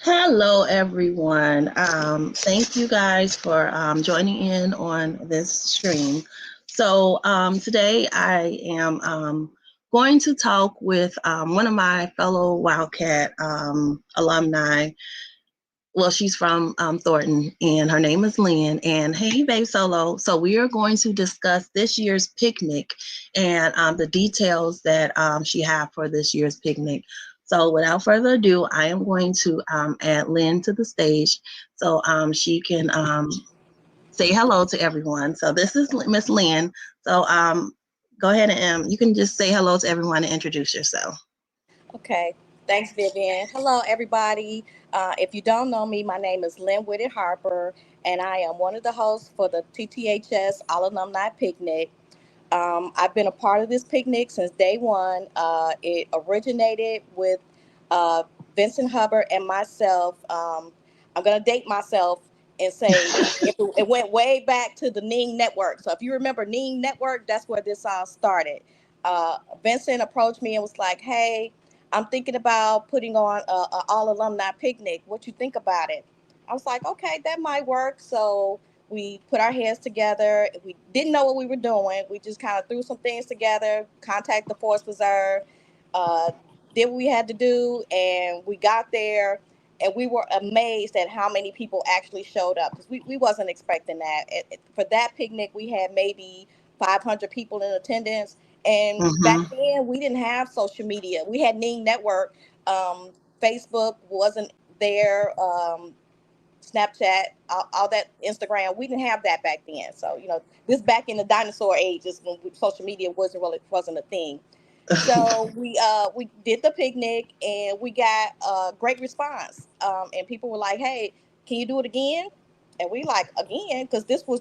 Hello, everyone. Thank you guys for joining in on this stream. Today I am going to talk with one of my fellow Wildcat alumni. Well, she's from Thornton, and her name is Lynn. And hey, Babe Solo. So we are going to discuss this year's picnic and the details that she had for this year's picnic. So without further ado, I am going to add Lynn to the stage so she can say hello to everyone. So this is Miss Lynn. So go ahead and you can just say hello to everyone and introduce yourself. Okay. Thanks, Vivian. Hello, everybody. If you don't know me, my name is Lynn Whitted-Harper, and I am one of the hosts for the TTHS All Alumni Picnic. I've been a part of this picnic since day one. It originated with uh, Vincent Hubbard and myself. I'm going to date myself and say it went way back to the Ning Network. So if you remember Ning Network, that's where this all started. Vincent approached me and was like, "Hey, I'm thinking about putting on a all alumni picnic. What you think about it?" I was like, "Okay, that might work." So we put our heads together. We didn't know what we were doing. We just kind of threw some things together, contacted the Forest Preserve, uh, did what we had to do, and we got there. And we were amazed at how many people actually showed up because we wasn't expecting that. For that picnic, we had maybe 500 people in attendance. And back Mm-hmm. then, we didn't have social media. We had Ning Network. Facebook wasn't there. Snapchat, all that Instagram. We didn't have that back then. So this back in the dinosaur ages when social media wasn't a thing. So we did the picnic and we got a great response. And people were like, "Hey, can you do it again?" And we like again because this was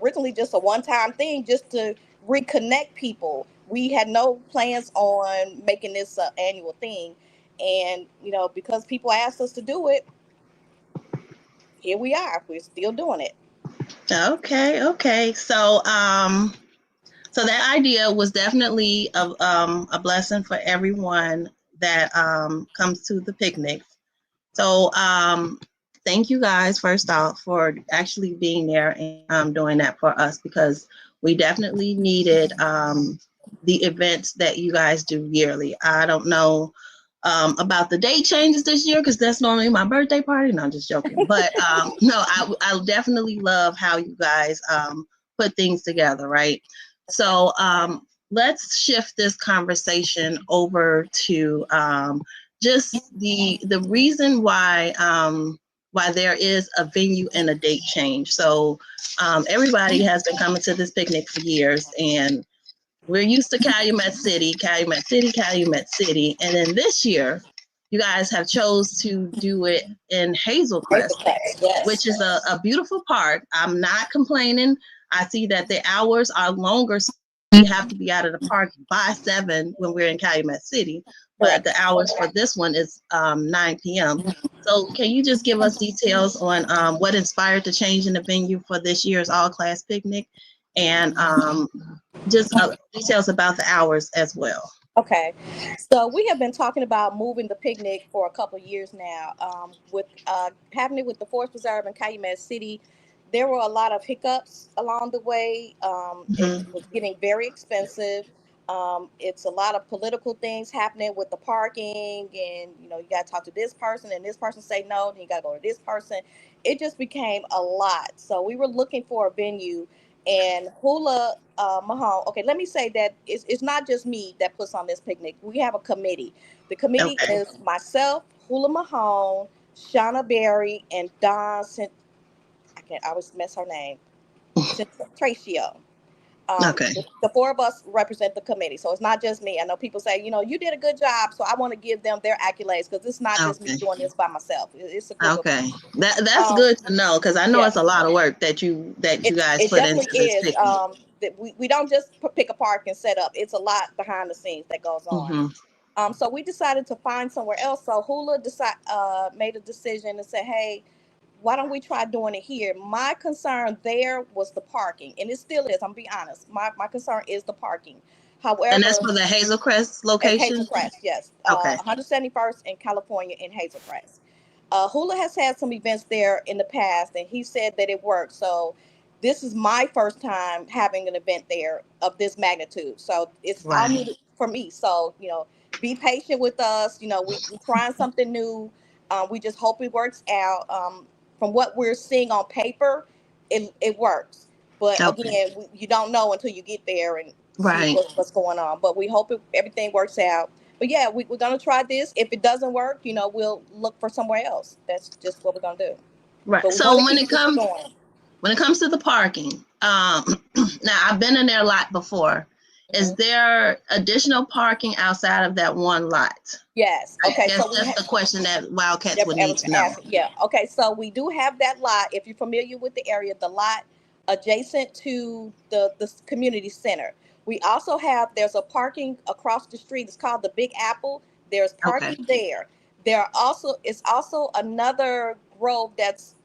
originally just a one time thing, just to reconnect people. We had no plans on making this an annual thing, and because people asked us to do it, here we are. We're still doing it. Okay. So that idea was definitely a blessing for everyone that comes to the picnics. So thank you guys first off for actually being there and doing that for us because we definitely needed the events that you guys do yearly. I don't know about the date changes this year because that's normally my birthday party. No, I'm just joking. But no, I definitely love how you guys put things together, right? Okay. So let's shift this conversation over to just the reason why there is a venue and a date change. So everybody has been coming to this picnic for years, and we're used to Calumet City, and then this year, you guys have chose to do it in Hazelcrest, Paper cuts, yes. which is a beautiful park. I'm not complaining. I see that the hours are longer. So we have to be out of the park by 7 when we're in Calumet City, but Correct. the hours for this one is 9 p.m. So can you just give us details on what inspired the change in the venue for this year's all class picnic and just details about the hours as well? Okay, so we have been talking about moving the picnic for a couple of years now. With having it with the Forest Preserve in Calumet City, there were a lot of hiccups along the way. It Mm-hmm. was getting very expensive. It's a lot of political things happening with the parking, and you got to talk to this person, and this person say no, then you got to go to this person. It just became a lot. So we were looking for a venue and Hula Mahone. Okay, let me say that it's not just me that puts on this picnic. We have a committee. The committee Okay. is myself, Hula Mahone, Shauna Berry, and Don. I can't. I always mess her name. Tracio. Okay. The four of us represent the committee, so it's not just me. I know people say, you did a good job, so I want to give them their accolades because it's not just me Okay. doing this by myself. It's a group of us. Okay. That's Um, good to know because I know yeah. it's a lot of work that you guys It put into definitely this is. picnic. That we don't just pick a park and set up. It's a lot behind the scenes that goes on. Mm-hmm. So we decided to find somewhere else. So made a decision and said, "Hey, why don't we try doing it here?" My concern there was the parking, and it still is. I'm gonna be honest. My concern is the parking. And that's However, for the Hazelcrest at location. Hazel Crest, yes, Okay. 171st in California in Hazel Crest. Hula has had some events there in the past, and he said that it worked. So this is my first time having an event there of this magnitude. So it's all new Right. for me. So, be patient with us. We're trying something new. We just hope it works out. From what we're seeing on paper, it works. But Okay. again, you don't know until you get there and see Right. what's going on. But we hope everything works out. But yeah, we're gonna try this. If it doesn't work, we'll look for somewhere else. That's just what we're gonna do. Right. But we So want to keep this going. when it comes to the parking, now I've been in there a lot before. Is Hmm. there additional parking outside of that one lot? Yes. I Okay. guess So that's the question that Wildcats that's would what I need was to know. asking. Yeah. Okay. So we do have that lot. If you're familiar with the area, the lot adjacent to the community center. We also have there's a parking across the street. It's called the Big Apple. There's Okay. parking there. There are also it's also another grove that's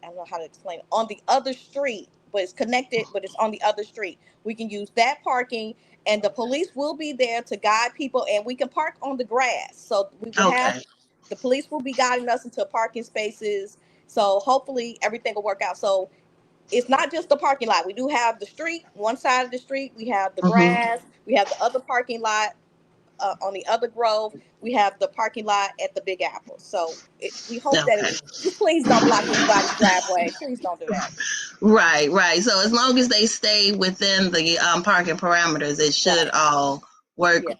I don't know how to explain it, on the other street, but it's connected, but it's on the other street. We can use that parking, and the police will be there to guide people, and we can park on the grass. So we will have Okay. the police will be guiding us into parking spaces. So hopefully everything will work out. So it's not just the parking lot. We do have the street, one side of the street. We have the Mm-hmm. grass. We have the other parking lot on the other grove. We have the parking lot at the Big Apple. So we hope that Okay. just please don't block anybody's driveway. Please don't do that. Right, right. So as long as they stay within the parking parameters, it should Right. all work Yeah.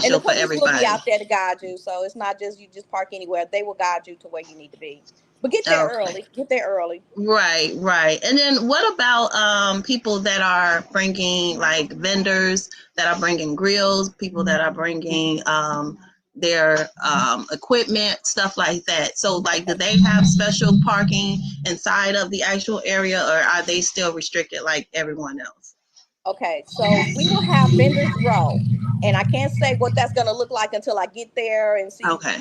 And the beneficial for police will be everybody. out there to guide you. So it's not just you just park anywhere. They will guide you to where you need to be. But get there Okay. early. Get there early. Right, right. And then what about people that are bringing like vendors that are bringing grills, people that are bringing their equipment, stuff like that. So like do Okay. they have special parking inside of the actual area or are they still restricted like everyone else? Okay, so we will have vendors row, and I can't say what that's going to look like until I get there and see Okay.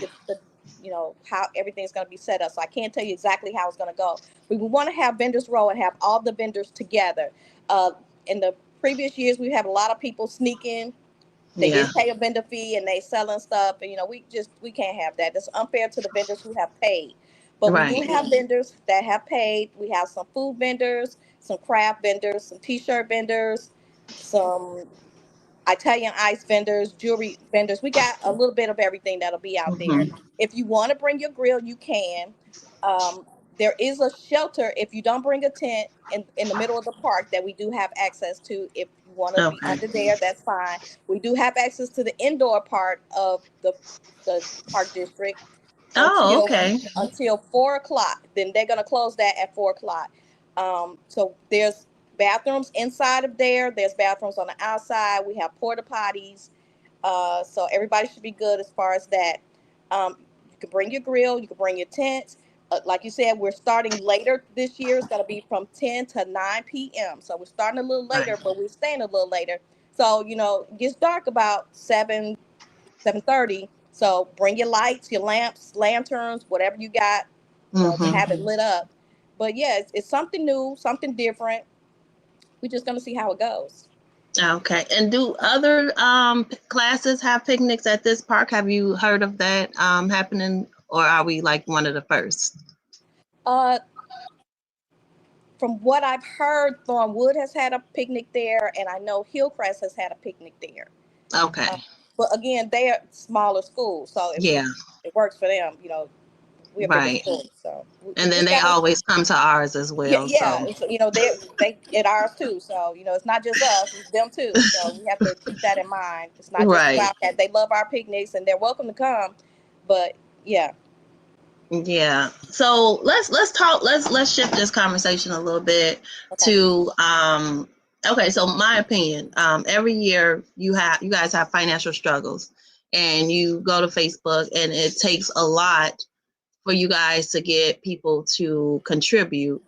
how everything's going to be set up. So I can't tell you exactly how it's going to go. We want to have vendors row and have all the vendors together. Uh, in the previous years, we have a lot of people sneaking. They Yeah, didn't pay a vendor fee and they selling stuff, and we can't have that. It's unfair to the vendors who have paid. But we do right. have vendors that have paid. We have some food vendors, some craft vendors, some t-shirt vendors, some Italian ice vendors, jewelry vendors. We got a little bit of everything that'll be out there. Hmm. If you want to bring your grill, you can. Um, there is a shelter if you don't bring a tent in the middle of the park that we do have access to. If you want to be Okay. under there, that's fine. We do have access to the indoor part of the park district Oh, until okay. 4 o'clock. Then they're gonna close that at 4 o'clock. So there's bathrooms inside of there. There's bathrooms on the outside. We have porta potties. So everybody should be good as far as that. You can bring your grill. You can bring your tent. Like you said, we're starting later this year. It's gonna be from 10 to 9 p.m. So we're starting a little Right. later, but we're staying a little later. So it gets dark about 7:30. So bring your lights, your lamps, lanterns, whatever you got, to Hmm. have it lit up. But yeah, it's something new, something different. We're just gonna see how it goes. Okay. And do other classes have picnics at this park? Have you heard of that happening, or are we like one of the first? Uh, from what I've heard, Thornwood has had a picnic there, and I know Hillcrest has had a picnic there. Okay. Uh, but again, they are smaller schools, so Yeah. it works for them. We're a bigger Right. school, so we And then just they gotta. always come to ours as Yeah, well. yeah. So, It's, they at ours too. So it's not just us; it's them too. So we have to keep that in mind. It's not just right. Wildcat. They love our picnics, and they're welcome to come. But yeah, Yeah. So let's talk. Let's shift this conversation a little bit okay, to okay. So my opinion. Every year you guys have financial struggles, and you go to Facebook, and it takes a lot for you guys to get people to contribute.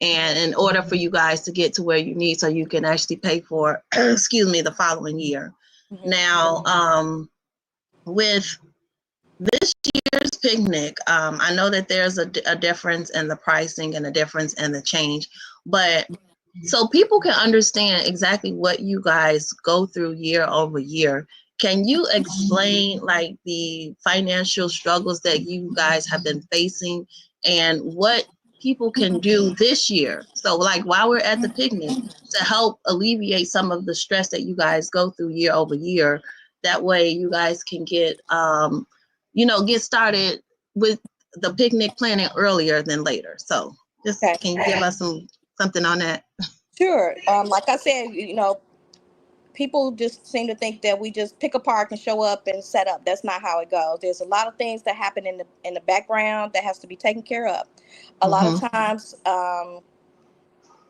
And in order for you guys to get to where you need, so you can actually pay for, excuse me, the following year. hmm Now, with this year's picnic, I know that there's a difference in the pricing and a difference in the change, but so people can understand exactly what you guys go through year over year. Can you explain like the financial struggles that you guys have been facing and what people can do this year? So like while we're at the picnic to help alleviate some of the stress that you guys go through year over year. That way you guys can get get started with the picnic planning earlier than later. So just Okay. can you give us something on that? Sure. Like I said, people just seem to think that we just pick a park and show up and set up. That's not how it goes. There's a lot of things that happen in the background that has to be taken care of. A lot of Mm-hmm. times,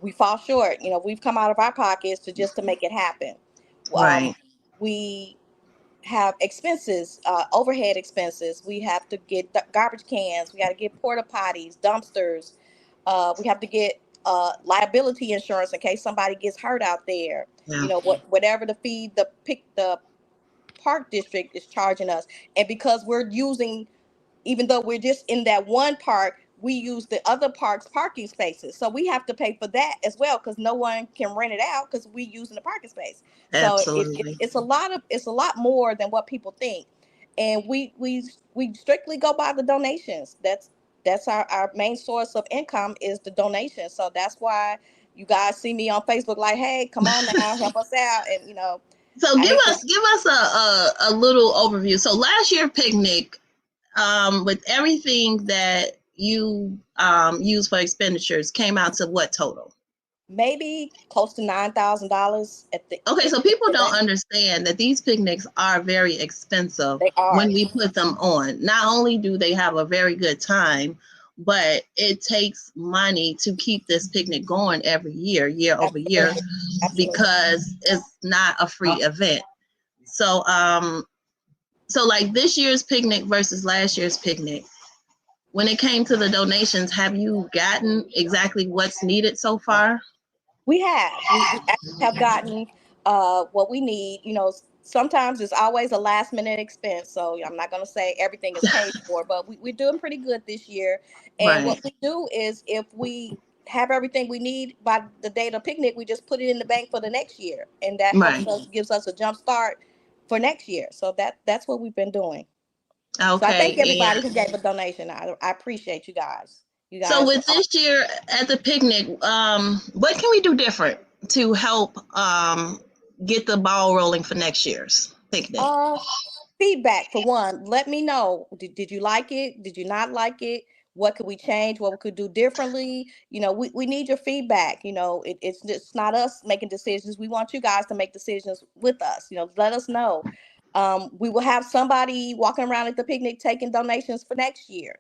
we fall short. We've come out of our pockets to make it happen. Um, Right. we have expenses, overhead expenses. We have to get garbage cans. We got to get porta potties, dumpsters. We have to get liability insurance in case somebody gets hurt out there. Yeah. Whatever the fee the park district is charging us, and because we're using, even though we're just in that one park, we use the other park's parking spaces. So we have to pay for that as well because no one can rent it out because we using the parking space. So Absolutely. it's a lot more than what people think. And we strictly go by the donations. That's our main source of income is the donation. So that's why you guys see me on Facebook like, hey, come on now, help us out. And So I hate to. give us a little overview. So last year picnic, with everything that you used for expenditures, came out to what total? Maybe close to $9,000 at the Okay, end so of people the don't day. understand that these picnics are very expensive They are. when we put them on. Not only do they have a very good time, but it takes money to keep this picnic going every year, year over year, Absolutely. Absolutely. because it's not a free event. So so like this year's picnic versus last year's picnic, when it came to the donations, have you gotten exactly what's needed so far? We have. We actually have gotten what we need. Sometimes it's always a last minute expense. So I'm not going to say everything is paid for, but we're doing pretty good this year. And Right, what we do is if we have everything we need by the date of picnic, we just put it in the bank for the next year. And that helps right. us, gives us a jump start for next year. So that's what we've been doing. So I thank Okay. everybody And who gave a donation. I appreciate you guys. You so guys with are this year at the picnic, what can we do different to help get the ball rolling for next year's picnic? uh feedback for one. Let me know. Did you like it? Did you not like it? What could we change? What we could do differently? We need your feedback. It's not us making decisions. We want you guys to make decisions with us. Let us know. We will have somebody walking around at the picnic taking donations for next year.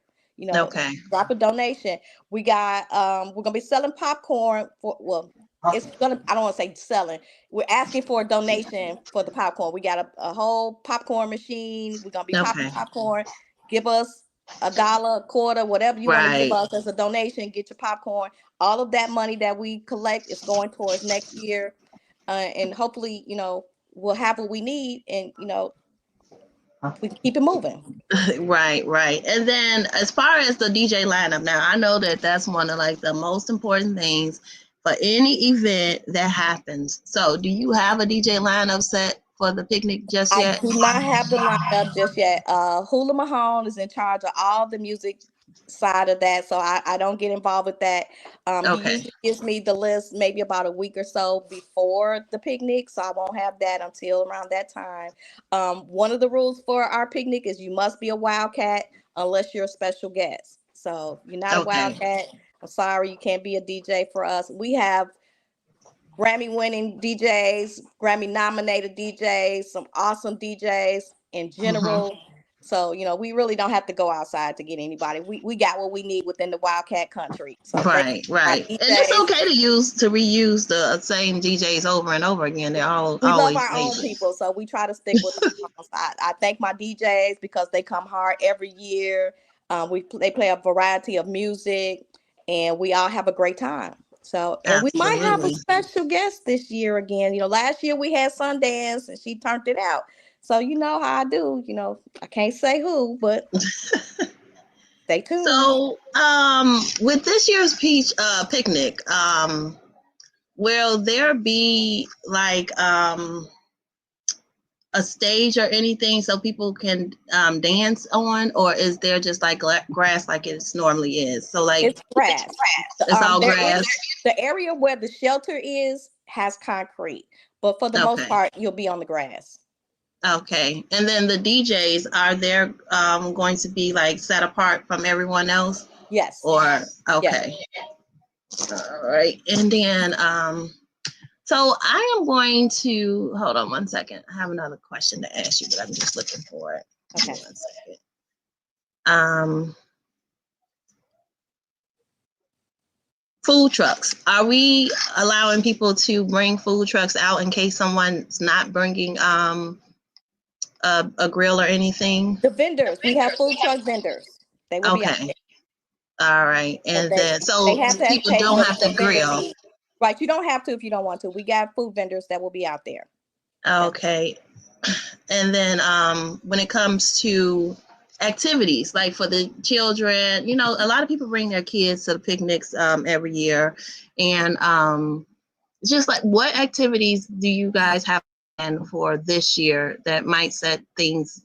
Okay. Drop a donation. We're gonna be selling popcorn for, well, it's gonna, I don't want to say selling, we're asking for a donation for the popcorn. We got a whole popcorn machine. We're gonna be popping Okay. popcorn. Give us $1, a quarter, whatever you want to give Right. us as a donation. Get your popcorn. All of that money that we collect is going towards next year, and hopefully, we'll have what we need, and we can keep it moving. Right, right. And then as far as the DJ lineup, now I know that that's one of like the most important things for any event that happens. So, do you have a DJ lineup set for the picnic just I yet? do not have the lineup just yet. Hula Mahone is in charge of all the music side of that, so I don't get involved with that. He Okay. usually gives me the list maybe about a week or so before the picnic, so I won't have that until around that time. One of the rules for our picnic is you must be a wildcat unless you're a special guest. So if you're not a Okay. wildcat, I'm sorry, you can't be a DJ for us. We have Grammy winning DJs, Grammy nominated DJs, some awesome DJs in Hmm. general. So, we really don't have to go outside to get anybody. We got what we need within the Wildcat country. So thank Right, you, my right. And it's DJs. okay to reuse the same DJs over and over again. They're all We love always our own amazing. people, so we try to stick with our own. I thank my DJs because they come hard every year. They play a variety of music, and we all have a great time. So, and we might have a Absolutely. special guest this year again. Last year we had Sundance, and she turned it out. So you know how I do. I can't say who, but stay tuned. So, with this year's peach picnic, will there be like a stage or anything so people can dance on, or is there just like grass like it normally is? So like It's grass. it's all There grass. is the area where the shelter is has concrete, but for the most Okay. part, you'll be on the grass. Okay. And then the DJs, are they going to be like set apart from everyone else? Yes. Or Yes. okay. All right. And then so I am going to hold on one second. I have another question to ask you, but I'm just looking for it. Okay. One second. Food trucks. Are we allowing people to bring food trucks out in case someone's not bringing a grill or anything? The vendors, we have food truck vendors. They will be out Okay. there. All right. So And then they so have to people pay don't have the to vendor grill. fee. Right. You don't have to if you don't want to. We got food vendors that will be out there. Okay. And then when it comes to activities, like for the children, you know, a lot of people bring their kids to the picnics every year. And just like what activities do you guys have planned for this year that might set things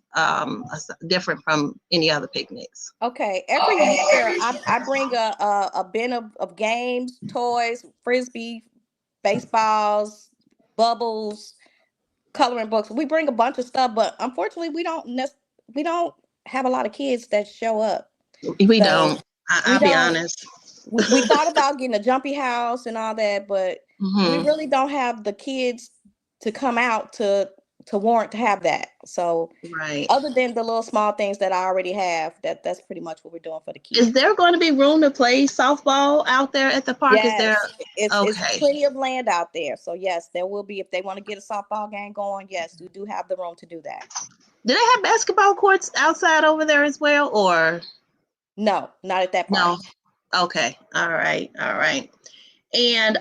different from any other picnics? Okay. Every year I bring a bin of games, toys, frisbee, baseballs, bubbles, coloring books. We bring a bunch of stuff, but unfortunately we don't have a lot of kids that show up. We So don't. we I'll be don't honest. we thought about getting a jumpy house and all that, but we Hmm. really don't have the kids to come out to warrant to have that. So Right. other than the little small things that I already have, that's pretty much what we're doing for the Is kids. there going to be room to play softball out there at the park? Is there? Yes, it's Okay. plenty of land out there. So yes, there will be if they want to get a softball game going. Yes, we do have the room to do that. Do they have basketball courts outside over there as well, or No, not at that park. no? Okay. All right. All right. And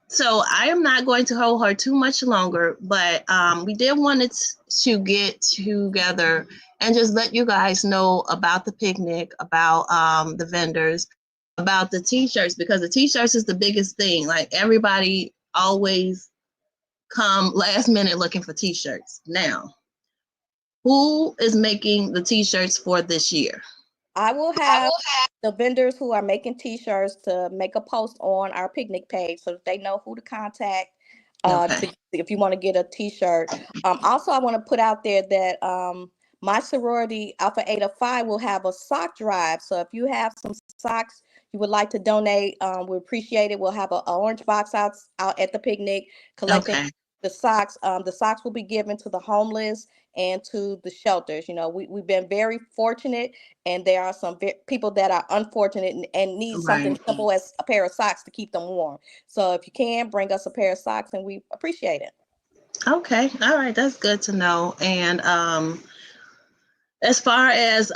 so I am not going to hold her too much longer, but we did wanted to get together and just let you guys know about the picnic, about the vendors, about the t-shirts, because the t-shirts is the biggest thing. Like everybody always come last minute looking for t-shirts. Now, who is making the t-shirts for this year? I will have the vendors who are making t-shirts to make a post on our picnic page so that they know who to contact Okay. to if you want to get a t-shirt. Also, I want to put out there that my sorority Alpha Eta Phi will have a sock drive. So if you have some socks you would like to donate, we appreciate it. We'll have an orange box out at the picnic collecting Okay. the socks. The socks will be given to the homeless and to the shelters. You know, we've been very fortunate, and there are some people that are unfortunate and need something Right. simple as a pair of socks to keep them warm. So if you can, bring us a pair of socks, and we appreciate it. Okay. All right. That's good to know. And as far as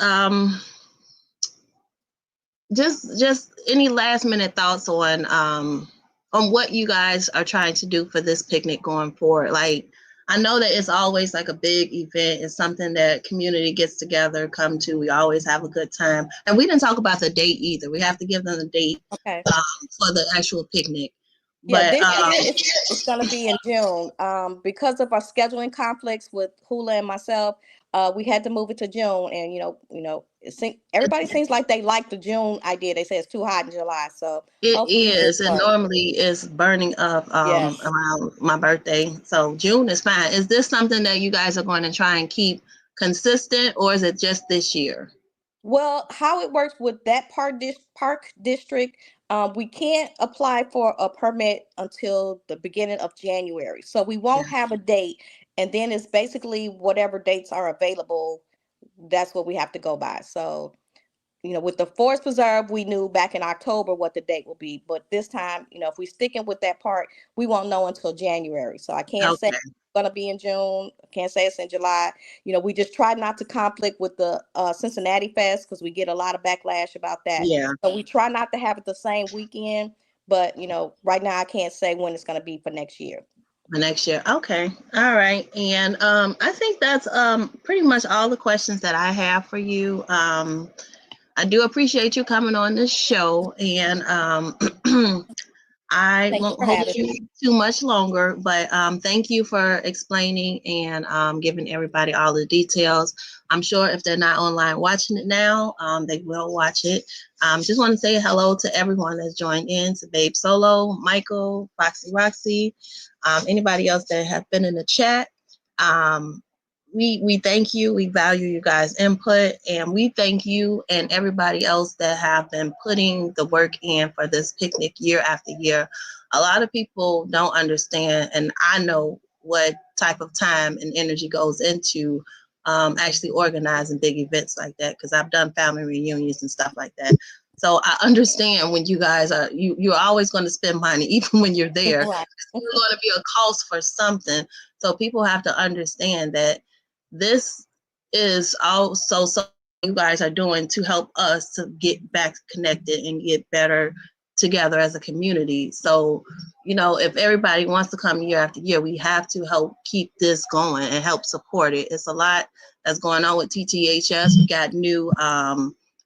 just any last minute thoughts on what you guys are trying to do for this picnic going forward. Like I know that it's always like a big event. It's something that community gets together, come to. We always have a good time. And we didn't talk about the date either. We have to give them the date Okay. for the actual picnic. Yeah, But this year it's going to be in June. Because of our scheduling conflicts with Hula and myself, we had to move it to June. And everybody seems like they like the June idea. They say it's too hot in July, so it hopefully this is. It works. normally is burning up Yes. around my birthday. So June is fine. Is this something that you guys are going to try and keep consistent, or is it just this year? Well, how it works with that park district, we can't apply for a permit until the beginning of January. So we Yeah. won't have a date, and then it's basically whatever dates are available. That's what we have to go by. So with the forest preserve, we knew back in October what the date will be. But this time, if we sticking with that part, we won't know until January. So I can't say Okay. it's gonna be in June. I can't say it's in July. We just try not to conflict with the Cincinnati Fest because we get a lot of backlash about that. Yeah. So we try not to have it the same weekend. But right now I can't say when it's gonna be for next year. The next year. Okay. All right. And I think that's pretty much all the questions that I have for you. I do appreciate you coming on this show, and I Thank you won't for hold having you me. too much longer, but thank you for explaining and giving everybody all the details. I'm sure if they're not online watching it now, they will watch it. Just want to say hello to everyone that's joined in, to Babe Solo, Michael, Foxy Roxy, anybody else that have been in the chat. Um, we thank you. We value you guys' input, and we thank you and everybody else that have been putting the work in for this picnic year after year. A lot of people don't understand, and I know what type of time and energy goes into actually organizing big events like that, because I've done family reunions and stuff like that. So I understand when you guys are you're always going to spend money, even when you're there. Right. There's going to be a cost for something. So people have to understand that this is also something you guys are doing to help us to get back connected and get better together as a community. So, if everybody wants to come year after year, we have to help keep this going and help support it. It's a lot that's going on with TTHS. We got new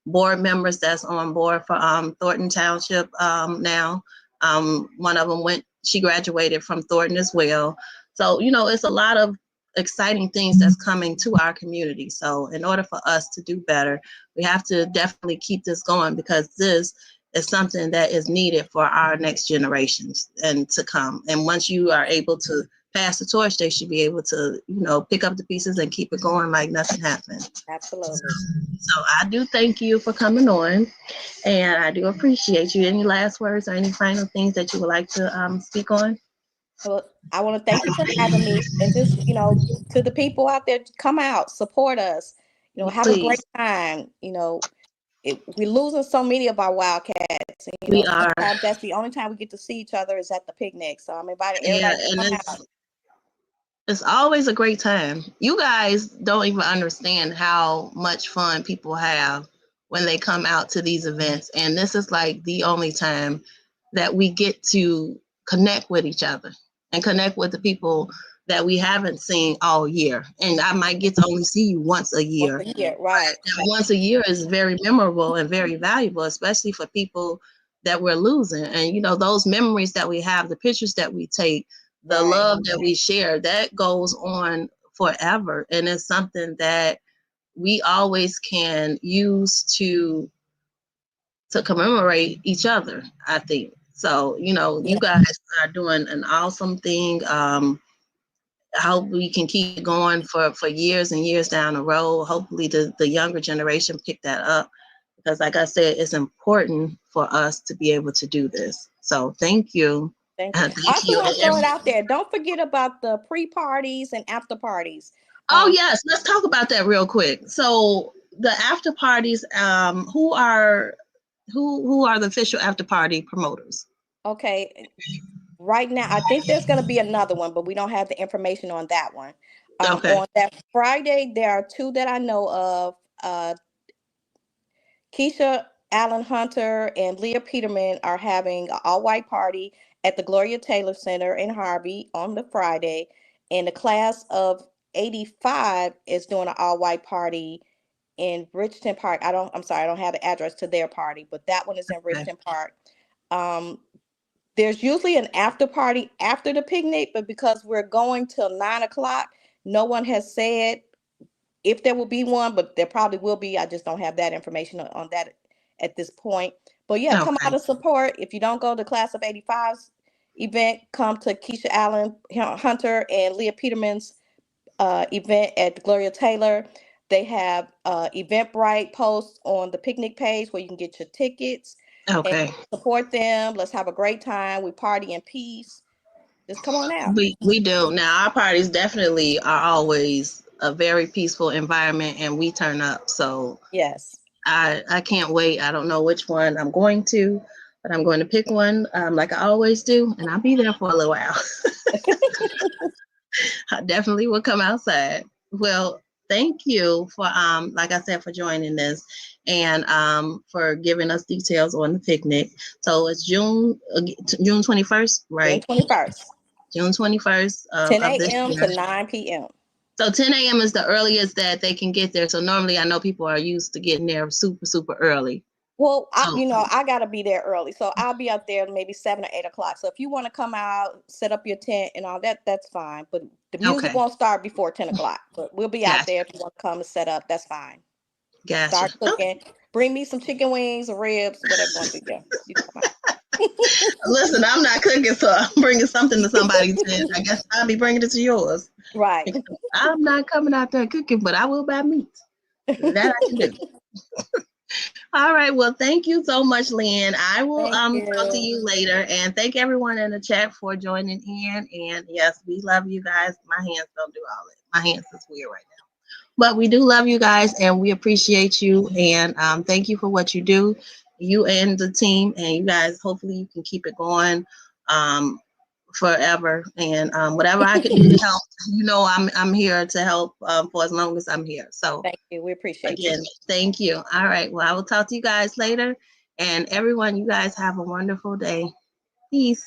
board members that's on board for Thornton Township now. One of them she graduated from Thornton as well. So, it's a lot of exciting things that's coming to our community. So in order for us to do better, we have to definitely keep this going, because this is something that is needed for our next generations and to come. And once you are able to pass the torch, they should be able to, pick up the pieces and keep it going like nothing happened. Absolutely. So I do thank you for coming on, and I do appreciate you. Any last words or any final things that you would like to speak on? Well, I want to thank you for having me, and just to the people out there, come out, support us. Have a great Please, time. We're losing so many of our wildcats, and we are. sometimes that's the only time we get to see each other is at the picnic. So I'm inviting Yeah, everybody to and come out. it's always a great time. You guys don't even understand how much fun people have when they come out to these events. And this is like the only time that we get to connect with each other and connect with the people that we haven't seen all year. And I might get to only see you once a Once year. a year, right? That once a year is very memorable and very valuable, especially for people that we're losing. And those memories that we have, the pictures that we take, the Right. love that we share, that goes on forever. And it's something that we always can use to commemorate each other, I think. So, Yeah, you guys are doing an awesome thing. I hope we can keep going for years and years down the road. Hopefully the younger generation pick that up, because like I said, it's important for us to be able to do this. So thank you. thank you. Thank I also you. want to throw it out there. Don't forget about the pre-parties and after parties. Oh Um, yes, let's talk about that real quick. So the after parties, who are the official after party promoters? okay, right now, I think there's going to be another one, but we don't have the information on that one. Okay. On that Friday, there are two that I know of. Keisha Allen Hunter and Leah Peterman are having an all-white party at the Gloria Taylor Center in Harvey on the Friday, and the class of '85 is doing an all-white party in Richton Park. I'm sorry, I don't have the address to their party, but that one is in Okay. Richton Park. Um, there's usually an after party after the picnic, but because we're going till 9 o'clock, no one has said if there will be one, but there probably will be. I just don't have that information on that at this point. But yeah, come out Okay. and support. If you don't go to Class of '85's event, come to Keisha Allen Hunter and Leah Peterman's event at Gloria Taylor. They have Eventbrite posts on the picnic page where you can get your tickets and Okay. support them. Let's have a great time. We party in peace. Just come on out. We do. Now our parties definitely are always a very peaceful environment, and we turn up. So Yes. I can't wait. I don't know which one I'm going to, but I'm going to pick one, like I always do, and I'll be there for a little while. I definitely will come outside. Well, thank you for like I said, for joining this, and for giving us details on the picnic. So it's June 21st, June right? 21st, June 21st 10 of this a.m. year. to 9 p.m. So 10 a.m. is the earliest that they can get there. So normally I know people are used to getting there super, super early. Well, So, I gotta be there early, so I'll be out there maybe 7 or 8 o'clock. So if you want to come out, set up your tent and all that, that's fine. But the music okay, won't start before 10 o'clock. But we'll be out gotcha, there if you want to come and set up. That's fine. gotcha. Start cooking. Bring me some chicken wings or ribs, whatever you want to do. Yeah, you come out. Listen, I'm not cooking, so I'm bringing something to somebody's tent. I guess I'll be bringing it to yours. Right. Because I'm not coming out there cooking, but I will buy meat. That I can do. All right. Well, thank you so much, Lynn. I will Thank talk to you. you later. And thank everyone in the chat for joining in. And yes, we love you guys. My hands don't do all it. My hands is weird right now. But we do love you guys and we appreciate you. And thank you for what you do, you and the team. And you guys, hopefully you can keep it going forever. And whatever I can do to help, I'm here to help for as long as I'm here. So Thank you. We appreciate you. again, thank you. All right. Well, I will talk to you guys later. And everyone, you guys have a wonderful day. Peace.